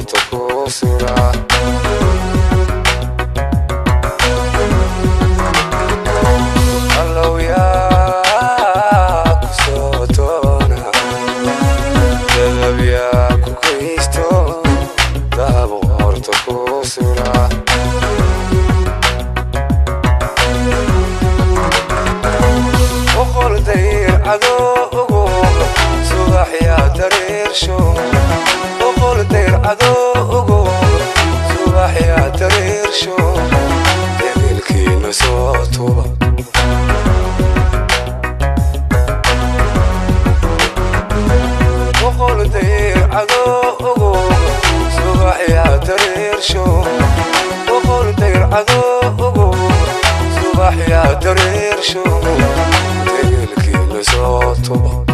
horta ku suraa allow yaa ku soo toona dadab yaa ku kaysto dahab horta ku suraa وقل دير عدوه صباح يا درير شو وقل دير عدوه صباح يا درير شو دليل كينو صوتوبة وقل دير عدوه صباح يا درير شو وقل دير عدوه صباح يا درير شو صوتوبة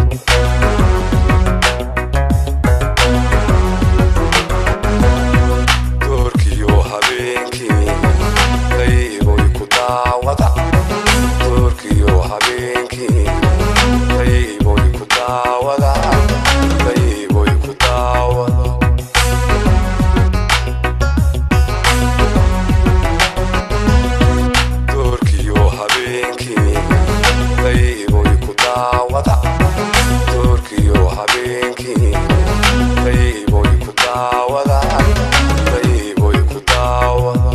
دوركيو هابينكي دايبو يكو داودا دوركيو هابينكي دايبو يكو داودا دايبو يكو داودا دوركيو هابينكي دايبو wada turkiyo habeenkii dayboy ku daawada dayboy ku daawada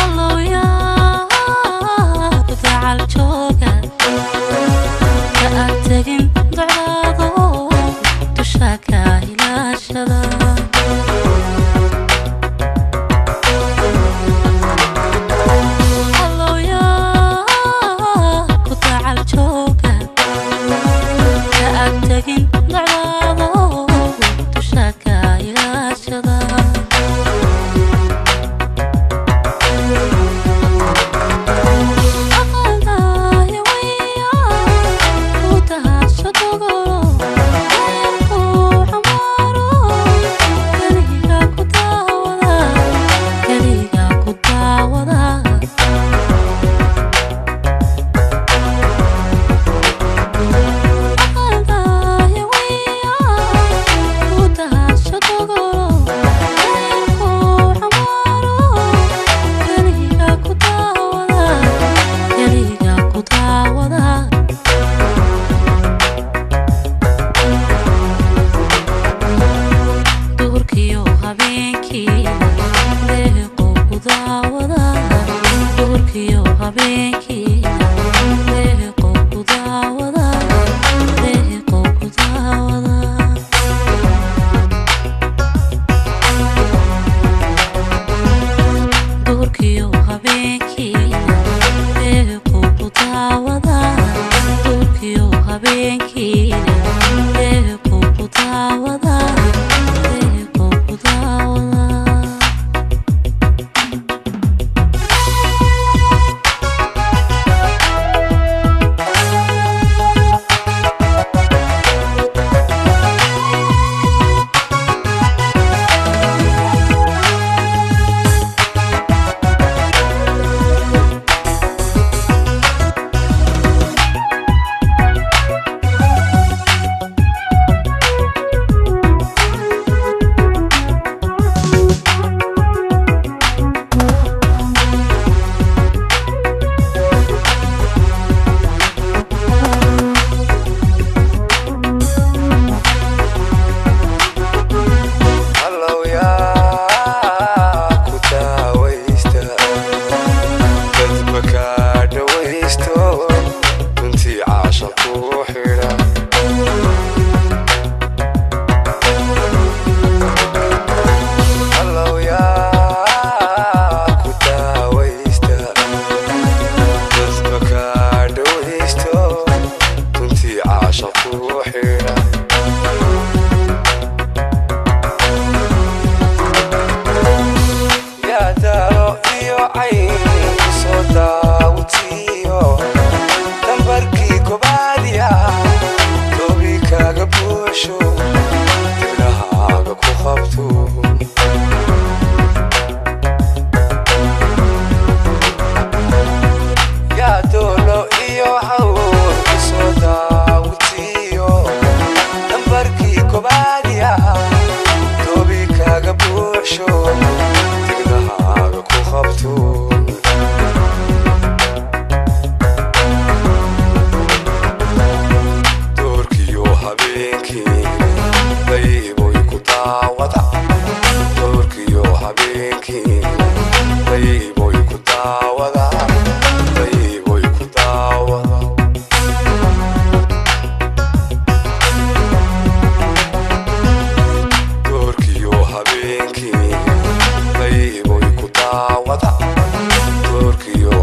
allow yaa ku dacal jooga ka aad tegin dacdaado dushaaka allow yaa ku dacal jooga ka aad tegin dacdaado dushaaka ilaashada aqaldahi waya ku tahasho dogolo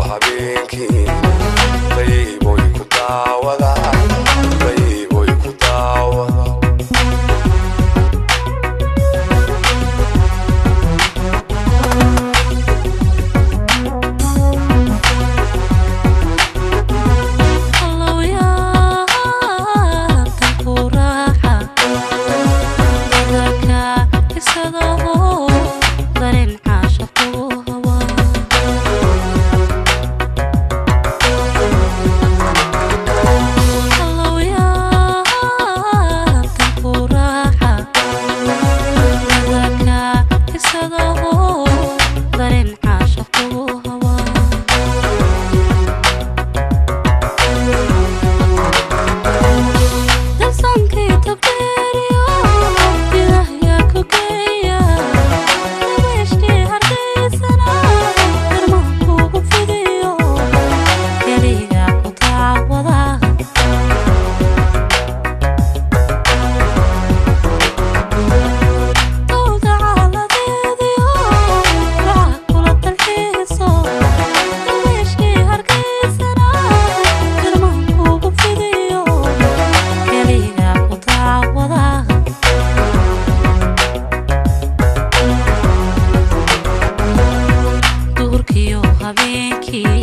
habeenkii qayboy ku daawada qayboy ku daawada habeenkii